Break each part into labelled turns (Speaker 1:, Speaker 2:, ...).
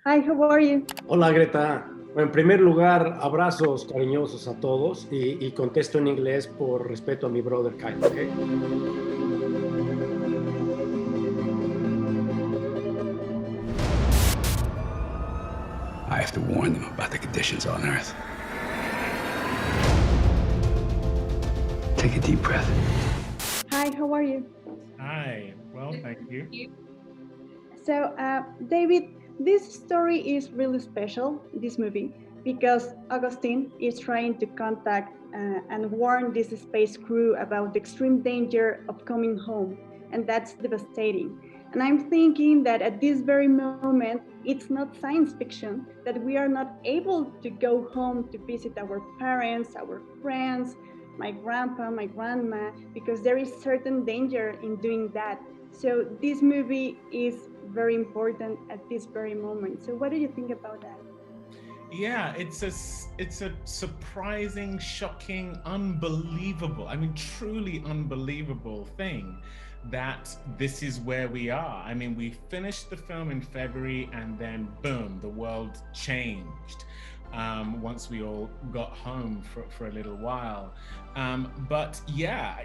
Speaker 1: Hi, how are you?
Speaker 2: Hola Greta. Bueno, en primer lugar, abrazos cariñosos a todos y contesto en inglés por respeto a mi brother Kyle, ¿ok?
Speaker 3: I have to warn them about the conditions on Earth. Take a deep breath.
Speaker 1: Hi, how are you?
Speaker 4: Hi, well, thank you.
Speaker 1: So, David, this story is really special, this movie, because Augustine is trying to contact and warn this space crew about the extreme danger of coming home, and that's devastating. And I'm thinking that at this very moment, it's not science fiction, that we are not able to go home to visit our parents, our friends, my grandpa, my grandma, because there is certain danger in doing that. So this movie is very important at this very moment. So what do you think about that?
Speaker 4: Yeah, it's a surprising, shocking, unbelievable, I mean, truly unbelievable thing that this is where we are. I mean, we finished the film in February and then boom, the world changed once we all got home for a little while. But yeah,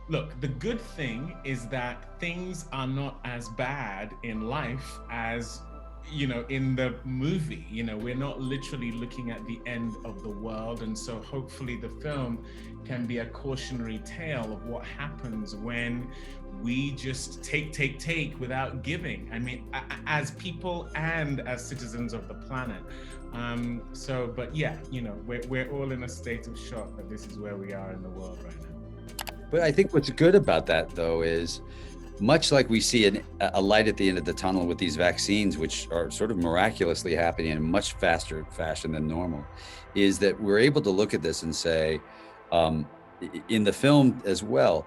Speaker 4: look, the good thing is that things are not as bad in life as, you know, in the movie. You know, we're not literally looking at the end of the world. And so hopefully the film can be a cautionary tale of what happens when we just take without giving. I mean, as people and as citizens of the planet. But yeah, you know, we're all in a state of shock that this is where we are in the world right now.
Speaker 5: But I think what's good about that, though, is much like we see a light at the end of the tunnel with these vaccines, which are sort of miraculously happening in a much faster fashion than normal, is that we're able to look at this and say, in the film as well,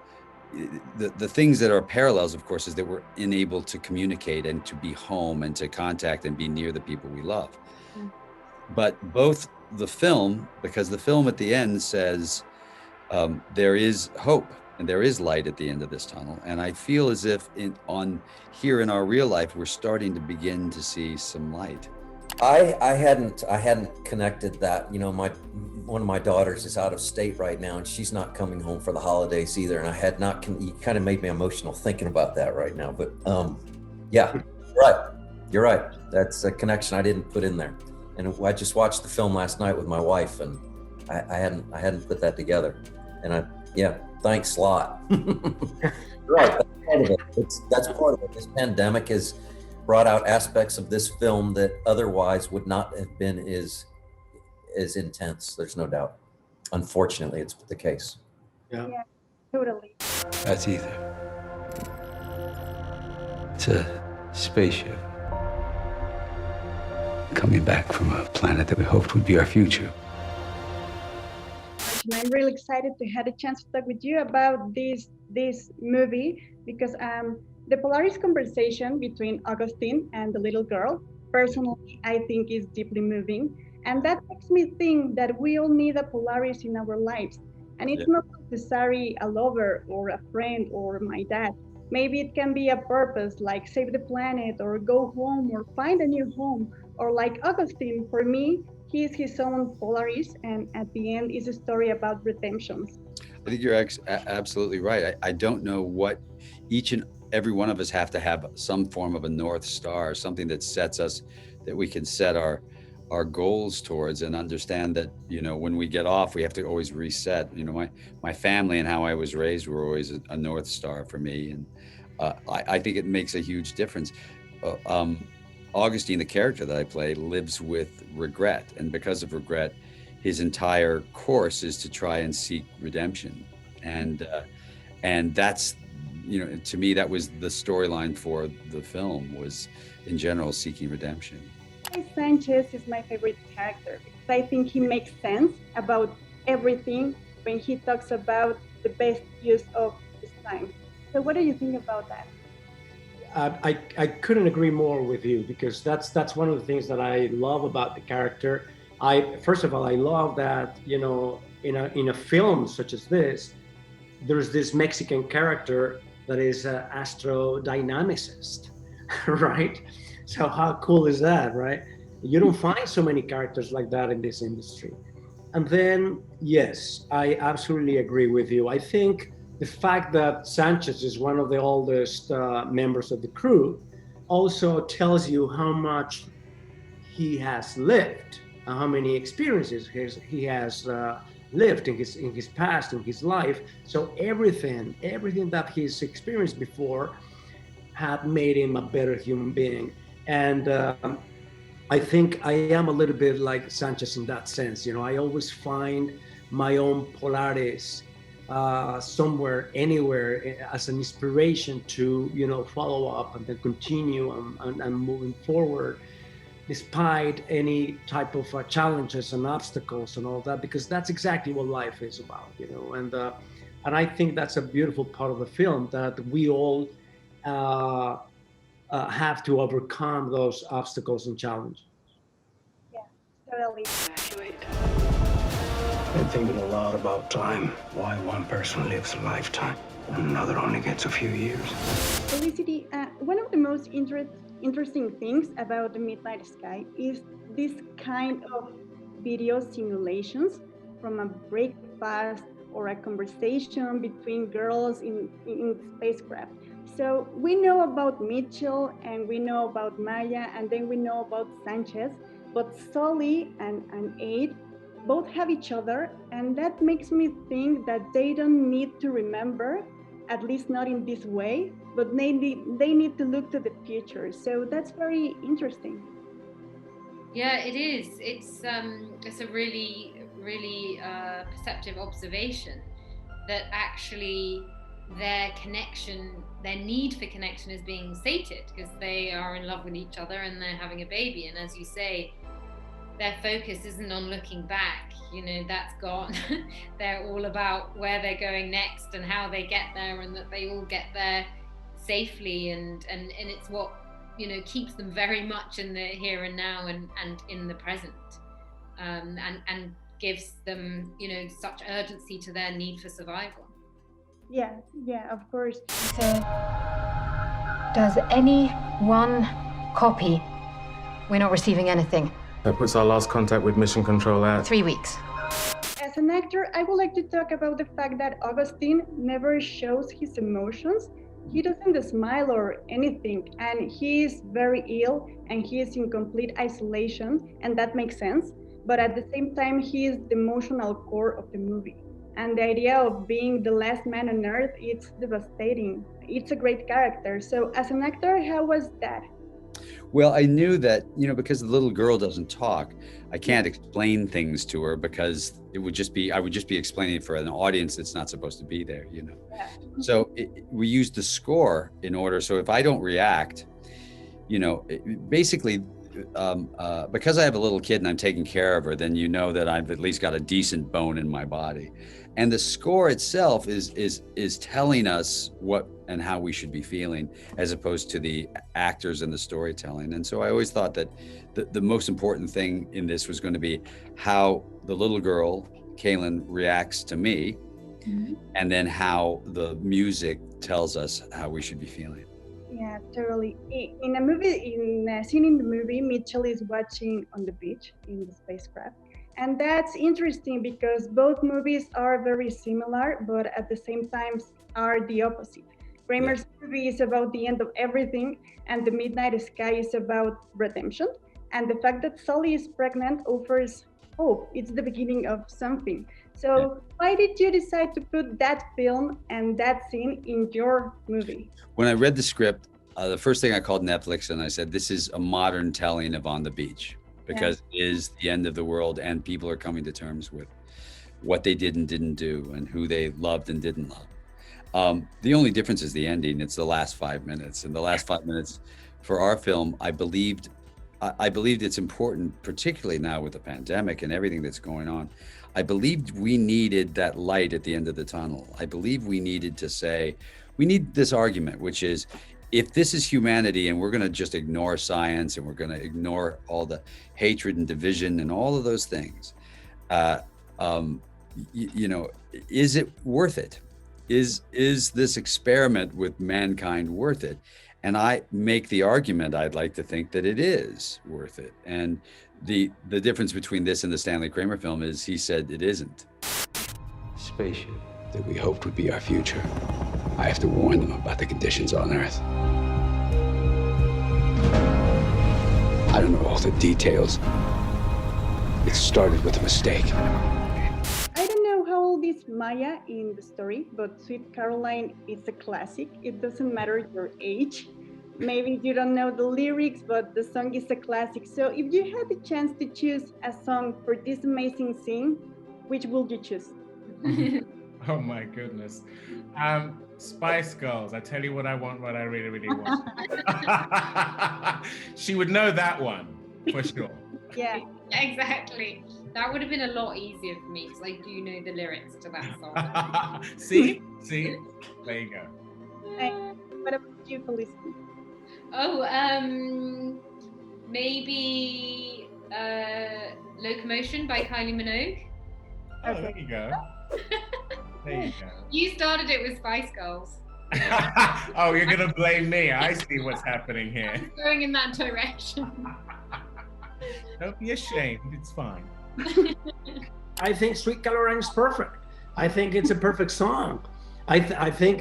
Speaker 5: the things that are parallels, of course, is that we're unable to communicate and to be home and to contact and be near the people we love. Mm. But both the film, because the film at the end says, there is hope and there is light at the end of this tunnel. And I feel as if here in our real life, we're starting to begin to see some light.
Speaker 6: I hadn't connected that. You know, one of my daughters is out of state right now and she's not coming home for the holidays either. And I had not, you kind of made me emotional thinking about that right now. But yeah, you're right. That's a connection I didn't put in there. And I just watched the film last night with my wife and I hadn't put that together. And thanks a lot. Right, that's part of it. That's part of it. This pandemic has brought out aspects of this film that otherwise would not have been as intense. There's no doubt. Unfortunately, it's the case.
Speaker 1: Yeah, totally.
Speaker 3: That's ether. It's a spaceship coming back from a planet that we hoped would be our future.
Speaker 1: I'm really excited to have a chance to talk with you about this movie because the Polaris conversation between Augustine and the little girl, personally, I think is deeply moving. And that makes me think that we all need a Polaris in our lives. And it's not necessarily a lover or a friend or my dad. Maybe it can be a purpose like save the planet or go home or find a new home. Or like Augustine, for me, he is his own Polaris, and at the end is a story about redemption.
Speaker 5: I think you're absolutely right. I don't know what each and every one of us have to have some form of a North Star, something that sets us, that we can set our goals towards and understand that, you know, when we get off, we have to always reset. You know, my family and how I was raised were always a North Star for me. And I think it makes a huge difference. Augustine, the character that I play, lives with regret. And because of regret, his entire course is to try and seek redemption. And that's, you know, to me, that was the storyline for the film, was in general seeking redemption.
Speaker 1: Sanchez is my favorite character because I think he makes sense about everything when he talks about the best use of his time. So what do you think about that?
Speaker 2: I couldn't agree more with you because that's one of the things that I love about the character. First of all, I love that, you know, in a film such as this, there's this Mexican character that is an astrodynamicist, right? So how cool is that, right? You don't find so many characters like that in this industry. And then, yes, I absolutely agree with you. I think the fact that Sanchez is one of the oldest members of the crew also tells you how much he has lived, how many experiences he has lived in his past, in his life. So everything that he's experienced before had made him a better human being. And I think I am a little bit like Sanchez in that sense. You know, I always find my own Polaris somewhere, anywhere, as an inspiration to, you know, follow up and then continue and moving forward, despite any type of challenges and obstacles and all that, because that's exactly what life is about, you know. And I think that's a beautiful part of the film, that we all have to overcome those obstacles and challenges.
Speaker 1: Yeah, totally.
Speaker 3: Been thinking a lot about time. Why one person lives a lifetime and another only gets a few years.
Speaker 1: Felicity, one of the most interesting things about The Midnight Sky is this kind of video simulations from a breakfast or a conversation between girls in spacecraft. So we know about Mitchell and we know about Maya and then we know about Sanchez, but Sully and Aid both have each other, and that makes me think that they don't need to remember, at least not in this way, but they need to look to the future. So that's very interesting.
Speaker 7: Yeah, it is. It's a really perceptive observation that actually their need for connection is being sated because they are in love with each other and they're having a baby. And as you say, their focus isn't on looking back, you know, that's gone. They're all about where they're going next and how they get there, and that they all get there safely, and it's what, you know, keeps them very much in the here and now and in the present, and gives them, you know, such urgency to their need for survival.
Speaker 1: Yeah, of course.
Speaker 8: So, does any one copy? We're not receiving anything.
Speaker 9: That puts our last contact with Mission Control at
Speaker 8: 3 weeks.
Speaker 1: As an actor, I would like to talk about the fact that Augustine never shows his emotions. He doesn't smile or anything, and he is very ill and he is in complete isolation, and that makes sense. But at the same time, he is the emotional core of the movie. And the idea of being the last man on earth, it's devastating. It's a great character. So as an actor, how was that?
Speaker 5: Well, I knew that, you know, because the little girl doesn't talk, I can't explain things to her because I would just be explaining it for an audience that's not supposed to be there, you know. Yeah. So we used the score in order. So if I don't react, you know, basically, because I have a little kid and I'm taking care of her, then you know that I've at least got a decent bone in my body. And the score itself is telling us what and how we should be feeling, as opposed to the actors and the storytelling. And so I always thought that the most important thing in this was going to be how the little girl, Kaylin, reacts to me, mm-hmm. and then how the music tells us how we should be feeling.
Speaker 1: Yeah, totally. In a scene in the movie, Mitchell is watching on the beach in the spacecraft. And that's interesting because both movies are very similar, but at the same time are the opposite. Kramer's movie is about the end of everything, and The Midnight Sky is about redemption. And the fact that Sully is pregnant offers hope. It's the beginning of something. So why did you decide to put that film and that scene in your movie?
Speaker 5: When I read the script, the first thing I called Netflix and I said, this is a modern telling of On the Beach, because it is the end of the world and people are coming to terms with what they did and didn't do and who they loved and didn't love. The only difference is the ending. It's the last 5 minutes. And the last 5 minutes for our film, I believed it's important, particularly now with the pandemic and everything that's going on. I believed we needed that light at the end of the tunnel. I believe we needed to say, we need this argument, which is, if this is humanity and we're going to just ignore science and we're going to ignore all the hatred and division and all of those things, you know, is it worth it? Is this experiment with mankind worth it? And I make the argument, I'd like to think that it is worth it. And the difference between this and the Stanley Kramer film is he said it isn't.
Speaker 3: Spaceship that we hoped would be our future. I have to warn them about the conditions on Earth. I don't know all the details. It started with a mistake.
Speaker 1: I don't know how old is Maya in the story, but Sweet Caroline is a classic. It doesn't matter your age. Maybe you don't know the lyrics, but the song is a classic. So if you had the chance to choose a song for this amazing scene, which would you choose?
Speaker 4: Oh my goodness. Spice Girls. I tell you what I want, what I really, really want. She would know that one for sure.
Speaker 1: Yeah.
Speaker 7: Exactly. That would have been a lot easier for me because I do know the lyrics to that song.
Speaker 4: See? There you go.
Speaker 1: And what about you, Felicity?
Speaker 7: Oh, maybe Locomotion by Kylie Minogue.
Speaker 4: Oh, there you go. There you go.
Speaker 7: You started it with Spice Girls.
Speaker 4: Oh, you're gonna blame me. I see what's happening here.
Speaker 7: I'm going in that direction.
Speaker 4: Don't be ashamed. It's fine.
Speaker 2: I think Sweet Caroline is perfect. I think it's a perfect song. I think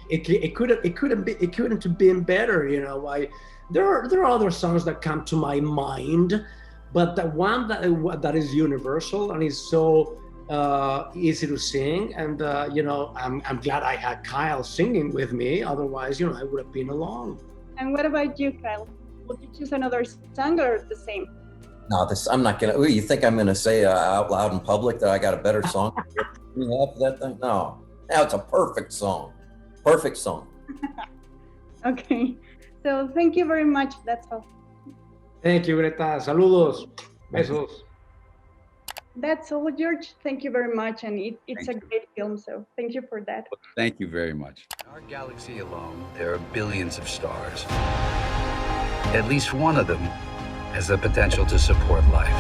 Speaker 2: it couldn't have been better. You know, there are other songs that come to my mind, but the one that is universal and is so easy to sing, and you know, I'm glad I had Kyle singing with me. Otherwise, you know, I would have been alone. And
Speaker 1: what about you, Kyle? Would you choose another song or the same?
Speaker 6: No, I'm not gonna. You think I'm gonna say out loud in public that I got a better song? You have that thing? No, it's a perfect song. Perfect song.
Speaker 1: Okay, so thank you very much. That's all.
Speaker 2: Thank you, Greta. Saludos. Besos.
Speaker 1: That's all, George. Thank you very much, and it's a great film. So thank you for that.
Speaker 5: Thank you very much.
Speaker 3: In our galaxy alone, there are billions of stars. At least one of them has the potential to support life.